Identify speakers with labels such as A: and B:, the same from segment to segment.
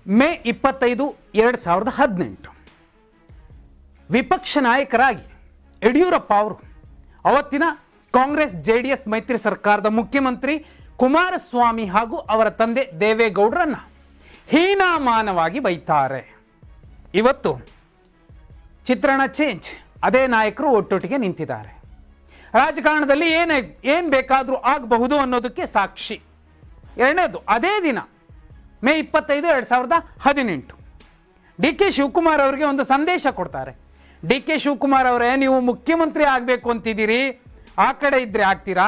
A: ಮೇ 25, 2018 ವಿಪಕ್ಷ ನಾಯಕರಾಗಿ ಯಡಿಯೂರಪ್ಪ ಅವರು ಅವತ್ತಿನ ಕಾಂಗ್ರೆಸ್ JDS ಮೈತ್ರಿ ಸರ್ಕಾರದ ಮುಖ್ಯಮಂತ್ರಿ ಕುಮಾರಸ್ವಾಮಿ ಹಾಗೂ ಅವರ ತಂದೆ ದೇವೇಗೌಡರನ್ನ ಹೀನಾಮಾನವಾಗಿ ಬೈತಾರೆ. ಇವತ್ತು ಚಿತ್ರಣ ಚೇಂಜ್, ಅದೇ ನಾಯಕರು ಒಟ್ಟೊಟ್ಟಿಗೆ ನಿಂತಿದ್ದಾರೆ. ರಾಜಕಾರಣದಲ್ಲಿ ಏನ್ ಬೇಕಾದರೂ ಆಗಬಹುದು ಅನ್ನೋದಕ್ಕೆ ಸಾಕ್ಷಿ. ಎರಡನೇದು, ಅದೇ ದಿನ ಮೇ 25, 2018 DK ಶಿವಕುಮಾರ್ ಅವರಿಗೆ ಒಂದು ಸಂದೇಶ ಕೊಡ್ತಾರೆ. DK ಶಿವಕುಮಾರ್ ಅವರೇ, ನೀವು ಮುಖ್ಯಮಂತ್ರಿ ಆಗಬೇಕು ಅಂತಿದ್ದೀರಿ, ಆ ಕಡೆ ಇದ್ರೆ ಆಗ್ತೀರಾ,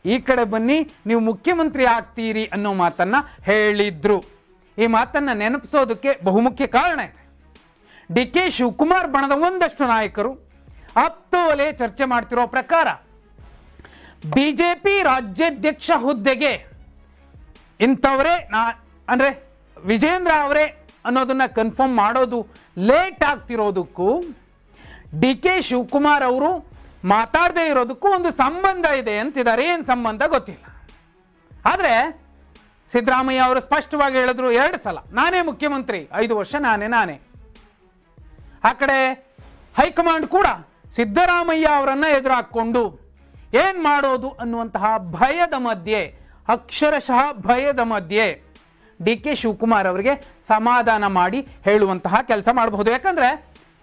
A: ಈ ಕಡೆ ಬನ್ನಿ ನೀವು ಮುಖ್ಯಮಂತ್ರಿ ಆಗ್ತೀರಿ ಅನ್ನೋ ಮಾತನ್ನ ಹೇಳಿದ್ರು. ಈ ಮಾತನ್ನ ನೆನಪಿಸೋದಕ್ಕೆ ಬಹುಮುಖ್ಯ ಕಾರಣ ಇದೆ. DK ಶಿವಕುಮಾರ್ ಬಣದ ಒಂದಷ್ಟು ನಾಯಕರು ಆಪ್ತ ವಲಯ ಚರ್ಚೆ ಮಾಡ್ತಿರೋ ಪ್ರಕಾರ ಬಿಜೆಪಿ ರಾಜ್ಯಾಧ್ಯಕ್ಷ ಹುದ್ದೆಗೆ ಇಂಥವರೇ ಅಂದ್ರೆ ವಿಜೇಂದ್ರ ಅವರೇ ಅನ್ನೋದನ್ನ ಕನ್ಫರ್ಮ್ ಮಾಡೋದು ಲೇಟ್ ಆಗ್ತಿರೋದಕ್ಕೂ DK ಶಿವಕುಮಾರ್ ಅವರು ಮಾತಾಡದೇ ಇರೋದಕ್ಕೂ ಒಂದು ಸಂಬಂಧ ಇದೆ ಅಂತಿದ್ದಾರೆ. ಏನು ಸಂಬಂಧ ಗೊತ್ತಿಲ್ಲ. ಆದ್ರೆ ಸಿದ್ದರಾಮಯ್ಯ ಅವರು ಸ್ಪಷ್ಟವಾಗಿ ಹೇಳಿದ್ರು 2 ಸಲ ನಾನೇ ಮುಖ್ಯಮಂತ್ರಿ, 5 ವರ್ಷ ನಾನೇ. ಆ ಕಡೆ ಹೈಕಮಾಂಡ್ ಕೂಡ ಸಿದ್ದರಾಮಯ್ಯ ಅವರನ್ನ ಎದುರು ಹಾಕೊಂಡು ಏನ್ ಮಾಡೋದು ಅನ್ನುವಂತಹ ಭಯದ ಮಧ್ಯೆ, ಅಕ್ಷರಶಃ ಭಯದ ಮಧ್ಯೆ DK ಶಿವಕುಮಾರ್ ಅವರಿಗೆ ಸಮಾಧಾನ ಮಾಡಿ ಹೇಳುವಂತಹ ಕೆಲಸ ಮಾಡಬಹುದು. ಯಾಕಂದ್ರೆ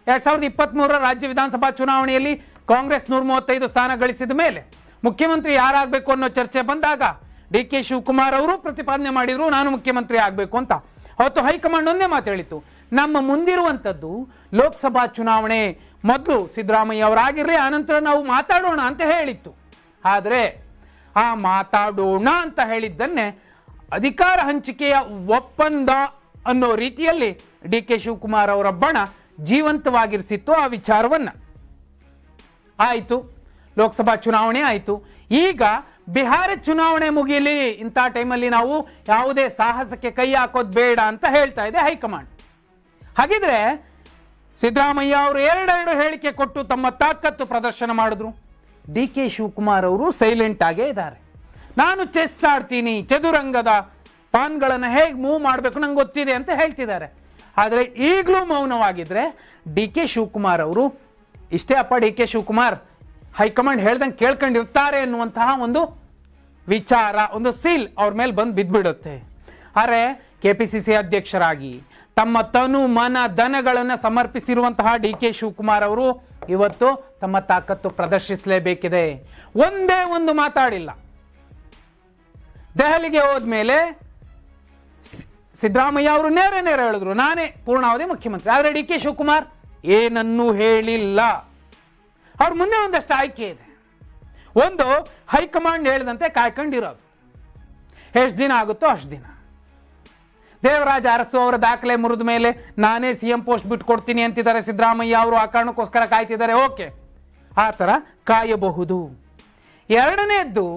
A: 2023 ರಾಜ್ಯ ವಿಧಾನಸಭಾ ಚುನಾವಣೆಯಲ್ಲಿ ಕಾಂಗ್ರೆಸ್ 135 ಸ್ಥಾನ ಗಳಿಸಿದ ಮೇಲೆ ಮುಖ್ಯಮಂತ್ರಿ ಯಾರಾಗಬೇಕು ಅನ್ನೋ ಚರ್ಚೆ ಬಂದಾಗ DK ಶಿವಕುಮಾರ್ ಅವರು ಪ್ರತಿಪಾದನೆ ಮಾಡಿದ್ರು, ನಾನು ಮುಖ್ಯಮಂತ್ರಿ ಆಗಬೇಕು ಅಂತ. ಅವತ್ತು ಹೈಕಮಾಂಡ್ ಒಂದೇ ಮಾತು ಹೇಳಿತ್ತು, ನಮ್ಮ ಮುಂದಿರುವಂಥದ್ದು ಲೋಕಸಭಾ ಚುನಾವಣೆ, ಮೊದಲು ಸಿದ್ದರಾಮಯ್ಯ ಅವರಾಗಿರ್ಲಿ, ಆನಂತರ ನಾವು ಮಾತಾಡೋಣ ಅಂತ ಹೇಳಿತ್ತು. ಆದರೆ ಆ ಮಾತಾಡೋಣ ಅಂತ ಹೇಳಿದ್ದನ್ನೇ ಅಧಿಕಾರ ಹಂಚಿಕೆಯ ಒಪ್ಪಂದ ಅನ್ನೋ ರೀತಿಯಲ್ಲಿ DK ಶಿವಕುಮಾರ್ ಅವರ ಬಣ ಜೀವಂತವಾಗಿರಿಸಿತ್ತು ಆ ವಿಚಾರವನ್ನ. ಆಯಿತು, ಲೋಕಸಭಾ ಚುನಾವಣೆ ಆಯಿತು. ಈಗ ಬಿಹಾರ ಚುನಾವಣೆ ಮುಗಿಯಲಿ, ಇಂಥ ಟೈಮಲ್ಲಿ ನಾವು ಯಾವುದೇ ಸಾಹಸಕ್ಕೆ ಕೈ ಹಾಕೋದು ಬೇಡ ಅಂತ ಹೇಳ್ತಾ ಇದೆ ಹೈಕಮಾಂಡ್. ಹಾಗಿದ್ರೆ ಸಿದ್ದರಾಮಯ್ಯ ಅವರು ಎರಡೆರಡು ಹೇಳಿಕೆ ಕೊಟ್ಟು ತಮ್ಮ ತಾಕತ್ತು ಪ್ರದರ್ಶನ ಮಾಡಿದ್ರು. DK ಶಿವಕುಮಾರ್ ಅವರು ಸೈಲೆಂಟ್ ಆಗೇ ಇದ್ದಾರೆ. ನಾನು ಚೆಸ್ ಆಡ್ತೀನಿ, ಚದುರಂಗದ ಪಾನ್ಗಳನ್ನು ಹೇಗೆ ಮೂವ್ ಮಾಡಬೇಕು ನಂಗೆ ಗೊತ್ತಿದೆ ಅಂತ ಹೇಳ್ತಿದ್ದಾರೆ. ಆದರೆ ಈಗಲೂ ಮೌನವಾಗಿದ್ರೆ DK ಶಿವಕುಮಾರ್ ಅವರು ಇಷ್ಟೇ ಅಪ್ಪ, DK ಶಿವಕುಮಾರ್ ಹೈಕಮಾಂಡ್ ಹೇಳ್ದಂಗೆ ಕೇಳ್ಕೊಂಡಿರ್ತಾರೆ ಎನ್ನುವಂತಹ ಒಂದು ವಿಚಾರ, ಒಂದು ಸೀಲ್ ಅವ್ರ ಮೇಲೆ ಬಂದು ಬಿದ್ದ್ಬಿಡುತ್ತೆ. ಆದರೆ KPCC ಅಧ್ಯಕ್ಷರಾಗಿ ತಮ್ಮ ತನು ಮನ ಧನಗಳನ್ನು ಸಮರ್ಪಿಸಿರುವಂತಹ DK ಶಿವಕುಮಾರ್ ಅವರು ಇವತ್ತು ತಮ್ಮ ತಾಕತ್ತು ಪ್ರದರ್ಶಿಸಲೇಬೇಕಿದೆ. ಒಂದೇ ಒಂದು ಮಾತಾಡಿಲ್ಲ. ದೆಹಲಿಗೆ ಹೋದ್ಮೇಲೆ ಸಿದ್ದರಾಮಯ್ಯ ಅವರು ನೇರ ಹೇಳಿದ್ರು, ನಾನೇ ಪೂರ್ಣಾವಧಿ ಮುಖ್ಯಮಂತ್ರಿ. ಆದರೆ DK ಶಿವಕುಮಾರ್ ಏನನ್ನೂ ಹೇಳಿಲ್ಲ. ಅವ್ರ ಮುಂದೆ ಒಂದಷ್ಟು ಆಯ್ಕೆ ಇದೆ. ಒಂದು, ಹೈಕಮಾಂಡ್ ಹೇಳಿದಂತೆ ಕಾಯ್ಕೊಂಡಿರೋದು, ಎಷ್ಟು ದಿನ ಆಗುತ್ತೋ ಅಷ್ಟು ದಿನ. ದೇವರಾಜ ಅರಸು ಅವರ ದಾಖಲೆ ಮುರಿದ ಮೇಲೆ ನಾನೇ CM ಪೋಸ್ಟ್ ಬಿಟ್ಕೊಡ್ತೀನಿ ಅಂತಿದ್ದಾರೆ ಸಿದ್ದರಾಮಯ್ಯ ಅವರು. ಆ ಕಾರಣಕ್ಕೋಸ್ಕರ ಕಾಯ್ತಿದ್ದಾರೆ. ಓಕೆ, ಆ ಥರ ಕಾಯಬಹುದು. ಎರಡನೇದ್ದು,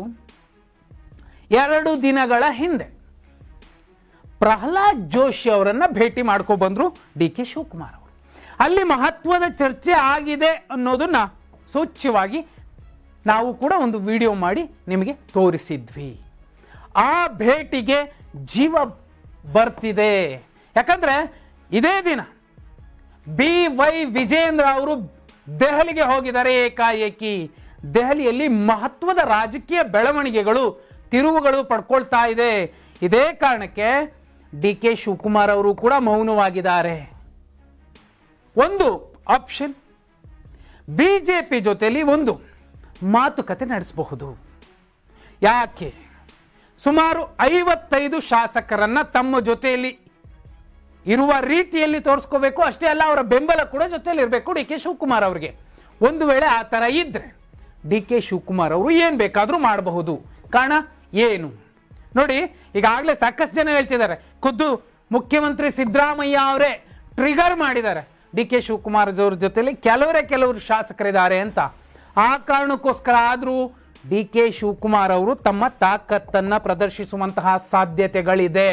A: 2 ದಿನಗಳ ಹಿಂದೆ ಪ್ರಹ್ಲಾದ್ ಜೋಶಿ ಅವರನ್ನ ಭೇಟಿ ಮಾಡ್ಕೊ ಬಂದ್ರು DK ಶಿವಕುಮಾರ್ ಅವರು. ಅಲ್ಲಿ ಮಹತ್ವದ ಚರ್ಚೆ ಆಗಿದೆ ಅನ್ನೋದನ್ನ ಸೂಚ್ಯವಾಗಿ ನಾವು ಕೂಡ ಒಂದು ವಿಡಿಯೋ ಮಾಡಿ ನಿಮಗೆ ತೋರಿಸಿದ್ವಿ. ಆ ಭೇಟಿಗೆ ಜೀವ ಬರ್ತಿದೆ. ಯಾಕಂದ್ರೆ ಇದೇ ದಿನ BY ವಿಜೇಂದ್ರ ಅವರು ದೆಹಲಿಗೆ ಹೋಗಿದ್ದಾರೆ ಏಕಾಏಕಿ. ದೆಹಲಿಯಲ್ಲಿ ಮಹತ್ವದ ರಾಜಕೀಯ ಬೆಳವಣಿಗೆಗಳು, ತಿರುವುಗಳು ಪಡ್ಕೊಳ್ತಾ ಇದೆ. ಇದೇ ಕಾರಣಕ್ಕೆ DK ಶಿವಕುಮಾರ್ ಅವರು ಕೂಡ ಮೌನವಾಗಿದ್ದಾರೆ. ಒಂದು ಆಪ್ಷನ್, ಬಿಜೆಪಿ ಜೊತೆಲಿ ಒಂದು ಮಾತುಕತೆ ನಡೆಸಬಹುದು. ಯಾಕೆ? ಸುಮಾರು 55 ಶಾಸಕರನ್ನ ತಮ್ಮ ಜೊತೆಯಲ್ಲಿ ಇರುವ ರೀತಿಯಲ್ಲಿ ತೋರಿಸ್ಕೋಬೇಕು. ಅಷ್ಟೇ ಅಲ್ಲ, ಅವರ ಬೆಂಬಲ ಕೂಡ ಜೊತೆಯಲ್ಲಿ ಇರಬೇಕು DK ಶಿವಕುಮಾರ್ ಅವರಿಗೆ. ಒಂದು ವೇಳೆ ಆ ಥರ ಇದ್ರೆ DK ಶಿವಕುಮಾರ್ ಅವರು ಏನ್ ಬೇಕಾದ್ರೂ ಮಾಡಬಹುದು. ಕಾರಣ ಏನು ನೋಡಿ, ಈಗಾಗಲೇ ಸಾಕಷ್ಟು ಜನ ಹೇಳ್ತಿದ್ದಾರೆ, ಖುದ್ದು ಮುಖ್ಯಮಂತ್ರಿ ಸಿದ್ದರಾಮಯ್ಯ ಅವರೇ ಟ್ರಿಗರ್ ಮಾಡಿದ್ದಾರೆ DK ಶಿವಕುಮಾರ್ ಅವ್ರ ಜೊತೆಲಿ ಕೆಲವರು ಶಾಸಕರಿದ್ದಾರೆ ಅಂತ. ಆ ಕಾರಣಕ್ಕೋಸ್ಕರ ಆದ್ರೂ DK ಶಿವಕುಮಾರ್ ಅವರು ತಮ್ಮ ತಾಕತ್ತನ್ನ ಪ್ರದರ್ಶಿಸುವಂತಹ ಸಾಧ್ಯತೆಗಳಿದೆ.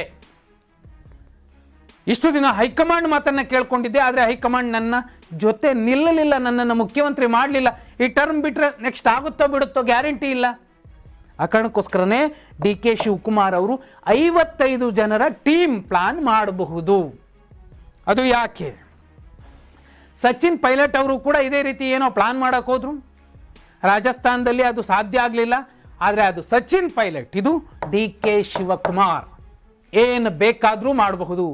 A: ಇಷ್ಟು ದಿನ ಹೈಕಮಾಂಡ್ ಮಾತನ್ನ ಕೇಳ್ಕೊಂಡಿದ್ದೆ, ಆದ್ರೆ ಹೈಕಮಾಂಡ್ ನನ್ನ ಜೊತೆ ನಿಲ್ಲಲಿಲ್ಲ, ನನ್ನನ್ನು ಮುಖ್ಯಮಂತ್ರಿ ಮಾಡಲಿಲ್ಲ. ಈ ಟರ್ಮ್ ಬಿಟ್ರೆ ನೆಕ್ಸ್ಟ್ ಆಗುತ್ತೋ ಬಿಡುತ್ತೋ ಗ್ಯಾರಂಟಿ ಇಲ್ಲ. ಆ ಕಾರಣಕ್ಕೋಸ್ಕರನೇ ಡಿ ಕೆ ಶಿವಕುಮಾರ್ ಅವರು 55 ಜನರ ಟೀಮ್ ಪ್ಲಾನ್ ಮಾಡಬಹುದು. ಅದು ಯಾಕೆ? ಸಚಿನ್ ಪೈಲಟ್ ಅವರು ಕೂಡ ಇದೇ ರೀತಿ ಏನೋ ಪ್ಲಾನ್ ಮಾಡಕ್ ಹೋದ್ರು, ರಾಜಸ್ಥಾನದಲ್ಲಿ ಅದು ಸಾಧ್ಯ ಆಗಲಿಲ್ಲ. ಆದರೆ ಅದು ಸಚಿನ್ ಪೈಲಟ್, ಇದು ಡಿ ಕೆ ಶಿವಕುಮಾರ್. ಏನು ಬೇಕಾದ್ರೂ ಮಾಡಬಹುದು.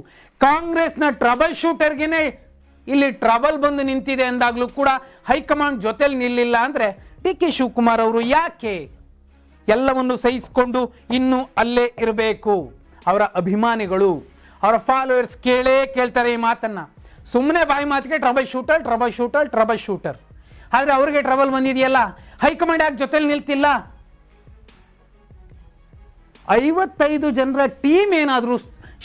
A: ಕಾಂಗ್ರೆಸ್ನ ಟ್ರಬಲ್ ಶೂಟರ್ಗೆನೆ ಇಲ್ಲಿ ಟ್ರಬಲ್ ಬಂದು ನಿಂತಿದೆ ಅಂದಾಗ್ಲೂ ಕೂಡ ಹೈಕಮಾಂಡ್ ಜೊತೆಲಿ ನಿಲ್ಲಿಲ್ಲ ಅಂದ್ರೆ ಡಿ ಕೆ ಶಿವಕುಮಾರ್ ಅವರು ಯಾಕೆ ಎಲ್ಲವನ್ನು ಸಹಿಸಿಕೊಂಡು ಇನ್ನೂ ಅಲ್ಲೇ ಇರಬೇಕು? ಅವರ ಅಭಿಮಾನಿಗಳು, ಅವರ ಫಾಲೋವರ್ಸ್ ಕೇಳ್ತಾರೆ ಈ ಮಾತನ್ನ. ಸುಮ್ಮನೆ ಬಾಯಿ ಮಾತಿಗೆ ಟ್ರಬಲ್ ಶೂಟರ್. ಆದ್ರೆ ಅವ್ರಿಗೆ ಟ್ರಬಲ್ ಬಂದಿದೆಯಲ್ಲ, ಹೈಕಮಾಂಡ್ ಯಾಕೆ ಜೊತೆಲಿ ನಿಲ್ತಿಲ್ಲ? 55 ಜನರ ಟೀಮ್ ಏನಾದರೂ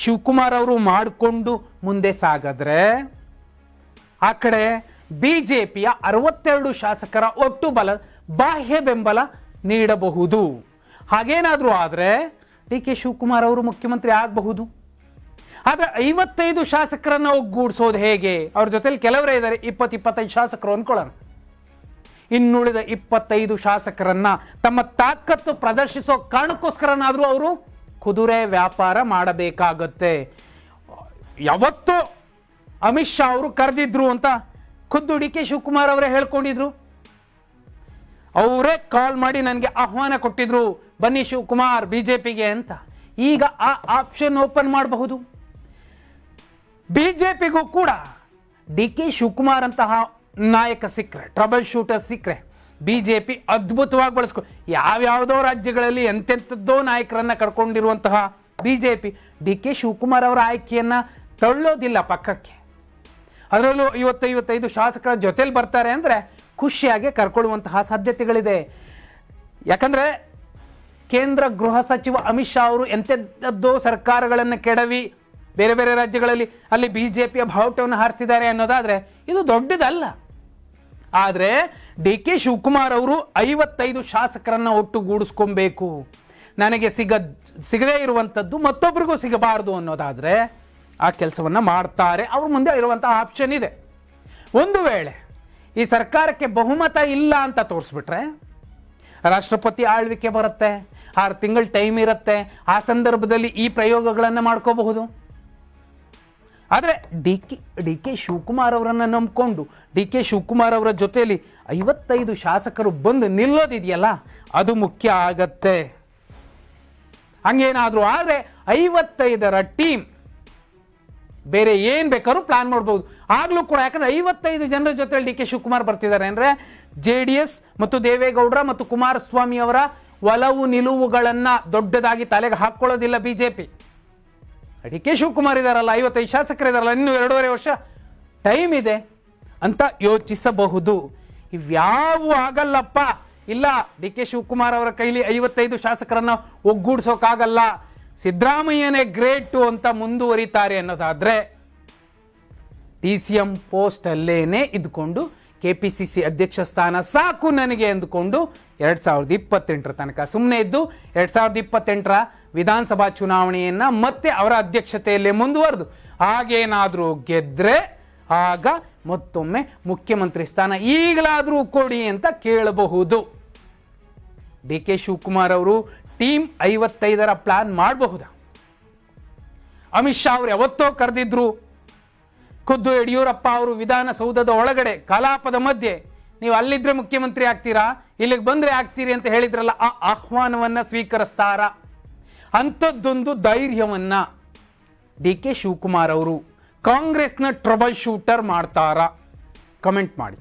A: ಶಿವಕುಮಾರ್ ಅವರು ಮಾಡಿಕೊಂಡು ಮುಂದೆ ಸಾಗಿದ್ರೆ ಆ ಕಡೆ ಬಿಜೆಪಿಯ 62 ಶಾಸಕರ ಒಟ್ಟು ಬಲ ಬಾಹ್ಯ ಬೆಂಬಲ ನೀಡಬಹುದು. ಹಾಗೇನಾದ್ರೂ ಆದ್ರೆ ಡಿ ಕೆ ಶಿವಕುಮಾರ್ ಅವರು ಮುಖ್ಯಮಂತ್ರಿ ಆಗಬಹುದು. ಆದ್ರೆ 55 ಶಾಸಕರನ್ನ ಒಗ್ಗೂಡಿಸೋದು ಹೇಗೆ? ಅವ್ರ ಜೊತೆಲಿ ಕೆಲವರೇ ಇದ್ದಾರೆ, 20-25 ಶಾಸಕರು ಅನ್ಕೊಳ್ಳೋಣ. ಇನ್ನುಳಿದ 25 ಶಾಸಕರನ್ನ ತಮ್ಮ ತಾಕತ್ತು ಪ್ರದರ್ಶಿಸೋ ಕಾರಣಕ್ಕೋಸ್ಕರನಾದ್ರೂ ಅವರು ಕುದುರೆ ವ್ಯಾಪಾರ ಮಾಡಬೇಕಾಗತ್ತೆ. ಯಾವತ್ತೋ ಅಮಿತ್ ಶಾ ಅವರು ಕರೆದಿದ್ರು ಅಂತ ಖುದ್ದು ಡಿ ಕೆ ಶಿವಕುಮಾರ್ ಅವರೇ ಹೇಳ್ಕೊಂಡಿದ್ರು. ಅವರೇ ಕಾಲ್ ಮಾಡಿ ನನಗೆ ಆಹ್ವಾನ ಕೊಟ್ಟಿದ್ರು, ಬನ್ನಿ ಶಿವಕುಮಾರ್ ಬಿಜೆಪಿಗೆ ಅಂತ. ಈಗ ಆ ಆಪ್ಷನ್ ಓಪನ್ ಮಾಡಬಹುದು. ಬಿಜೆಪಿಗೂ ಕೂಡ ಡಿ ಕೆ ಶಿವಕುಮಾರ್ ಅಂತಹ ನಾಯಕ ಸಿಕ್ಕರೆ, ಟ್ರಬಲ್ ಶೂಟರ್ ಸಿಕ್ಕರೆ ಬಿಜೆಪಿ ಅದ್ಭುತವಾಗಿ ಬಳಸ್ಕೊ. ಯಾವ್ಯಾವುದೋ ರಾಜ್ಯಗಳಲ್ಲಿ ಎಂತೆಂಥದ್ದೋ ನಾಯಕರನ್ನ ಕರ್ಕೊಂಡಿರುವಂತಹ ಬಿಜೆಪಿ ಡಿ ಕೆ ಶಿವಕುಮಾರ್ ಅವರ ಆಯ್ಕೆಯನ್ನ ತಳ್ಳೋದಿಲ್ಲ ಪಕ್ಕಕ್ಕೆ. ಅದರಲ್ಲೂ 55 ಶಾಸಕರ ಜೊತೆಲಿ ಬರ್ತಾರೆ ಅಂದ್ರೆ ಖುಷಿಯಾಗಿ ಕರ್ಕೊಳ್ಳುವಂತಹ ಸಾಧ್ಯತೆಗಳಿದೆ. ಯಾಕಂದ್ರೆ ಕೇಂದ್ರ ಗೃಹ ಸಚಿವ ಅಮಿತ್ ಶಾ ಅವರು ಎಂತೆಂಥದ್ದೋ ಸರ್ಕಾರಗಳನ್ನು ಕೆಡವಿ ಬೇರೆ ಬೇರೆ ರಾಜ್ಯಗಳಲ್ಲಿ ಅಲ್ಲಿ ಬಿಜೆಪಿಯ ಬಾವುಟವನ್ನು ಹಾರಿಸಿದ್ದಾರೆ ಅನ್ನೋದಾದ್ರೆ ಇದು ದೊಡ್ಡದಲ್ಲ. ಆದ್ರೆ ಡಿ ಕೆ ಶಿವಕುಮಾರ್ ಅವರು 55 ಶಾಸಕರನ್ನ ಒಟ್ಟುಗೂಡಿಸ್ಕೊಬೇಕು, ನನಗೆ ಸಿಗದೇ ಇರುವಂತದ್ದು ಮತ್ತೊಬ್ಬರಿಗೂ ಸಿಗಬಾರದು ಅನ್ನೋದಾದ್ರೆ ಆ ಕೆಲಸವನ್ನ ಮಾಡ್ತಾರೆ. ಅವ್ರ ಮುಂದೆ ಇರುವಂತಹ ಆಪ್ಷನ್ ಇದೆ. ಒಂದು ವೇಳೆ ಈ ಸರ್ಕಾರಕ್ಕೆ ಬಹುಮತ ಇಲ್ಲ ಅಂತ ತೋರಿಸ್ಬಿಟ್ರೆ ರಾಷ್ಟ್ರಪತಿ ಆಳ್ವಿಕೆ ಬರುತ್ತೆ, 6 ತಿಂಗಳ ಟೈಮ್ ಇರುತ್ತೆ. ಆ ಸಂದರ್ಭದಲ್ಲಿ ಈ ಪ್ರಯೋಗಗಳನ್ನು ಮಾಡ್ಕೋಬಹುದು. ಆದರೆ ಡಿ ಕೆ ಶಿವಕುಮಾರ್ ಅವರನ್ನ ನಂಬಿಕೊಂಡು ಡಿ ಕೆ ಶಿವಕುಮಾರ್ ಅವರ ಜೊತೆಯಲ್ಲಿ 55 ಶಾಸಕರು ಬಂದು ನಿಲ್ಲೋದಿದೆಯಲ್ಲ, ಅದು ಮುಖ್ಯ ಆಗತ್ತೆ. ಹಂಗೇನಾದ್ರೂ ಆದ್ರೆ 55ರ ಟೀಮ್ ಬೇರೆ ಏನ್ ಬೇಕಾದ್ರೂ ಪ್ಲಾನ್ ಮಾಡಬಹುದು. ಆಗ್ಲೂ ಕೂಡ, ಯಾಕಂದ್ರೆ 55 ಜನರ ಜೊತೆ ಡಿ ಕೆ ಶಿವಕುಮಾರ್ ಬರ್ತಿದ್ದಾರೆ ಅಂದ್ರೆ JDS ಮತ್ತು ದೇವೇಗೌಡರ ಮತ್ತು ಕುಮಾರಸ್ವಾಮಿ ಅವರ ಒಲವು ನಿಲುವುಗಳನ್ನ ದೊಡ್ಡದಾಗಿ ತಲೆಗೆ ಹಾಕೊಳ್ಳೋದಿಲ್ಲ ಬಿಜೆಪಿ. ಡಿ ಕೆ ಶಿವಕುಮಾರ್ ಇದಾರಲ್ಲ, 55 ಶಾಸಕರು ಇದಾರಲ್ಲ, ಇನ್ನು 2.5 ವರ್ಷ ಟೈಮ್ ಇದೆ ಅಂತ ಯೋಚಿಸಬಹುದು. ಇವ್ಯಾವು ಆಗಲ್ಲಪ್ಪ, ಇಲ್ಲ ಡಿ ಕೆ ಶಿವಕುಮಾರ್ ಅವರ ಕೈಲಿ 55 ಶಾಸಕರನ್ನ ಒಗ್ಗೂಡಿಸೋಕಾಗಲ್ಲ, ಸಿದ್ದರಾಮಯ್ಯನೇ ಗ್ರೇಟು ಅಂತ ಮುಂದುವರಿತಾರೆ ಅನ್ನೋದಾದ್ರೆ DCM ಪೋಸ್ಟ್ ಅಲ್ಲೇನೆ ಇದ್ಕೊಂಡು KPCC ಅಧ್ಯಕ್ಷ ಸ್ಥಾನ ಸಾಕು ನನಗೆ ಅಂದುಕೊಂಡು 2028ರ ತನಕ ಸುಮ್ಮನೆ ಇದ್ದು 2028ರ ವಿಧಾನಸಭಾ ಚುನಾವಣೆಯನ್ನ ಮತ್ತೆ ಅವರ ಅಧ್ಯಕ್ಷತೆಯಲ್ಲೇ ಮುಂದುವರೆದು ಹಾಗೇನಾದ್ರೂ ಗೆದ್ರೆ ಆಗ ಮತ್ತೊಮ್ಮೆ ಮುಖ್ಯಮಂತ್ರಿ ಸ್ಥಾನ ಈಗಲಾದ್ರೂ ಕೊಡಿ ಅಂತ ಕೇಳಬಹುದು. ಡಿ ಕೆ ಶಿವಕುಮಾರ್ ಅವರು ಟೀಮ್ 55ರ ಪ್ಲಾನ್ ಮಾಡಬಹುದಾ? ಅಮಿತ್ ಶಾ ಅವರು ಯಾವತ್ತೋ ಕರೆದಿದ್ರು, ಖುದ್ದು ಯಡಿಯೂರಪ್ಪ ಅವರು ವಿಧಾನಸೌಧದ ಒಳಗಡೆ ಕಲಾಪದ ಮಧ್ಯೆ ನೀವು ಅಲ್ಲಿದ್ರೆ ಮುಖ್ಯಮಂತ್ರಿ ಆಗ್ತೀರಾ, ಇಲ್ಲಿಗೆ ಬಂದ್ರೆ ಆಗ್ತೀರಿ ಅಂತ ಹೇಳಿದ್ರಲ್ಲ, ಆ ಆಹ್ವಾನವನ್ನ ಸ್ವೀಕರಿಸ್ತಾರ? ಅಂಥದ್ದೊಂದು ಧೈರ್ಯವನ್ನ ಡಿ ಕೆ ಶಿವಕುಮಾರ್ ಅವರು ಕಾಂಗ್ರೆಸ್ನ ಟ್ರಬಲ್ ಶೂಟರ್ ಮಾಡ್ತಾರಾ? ಕಮೆಂಟ್ ಮಾಡಿ.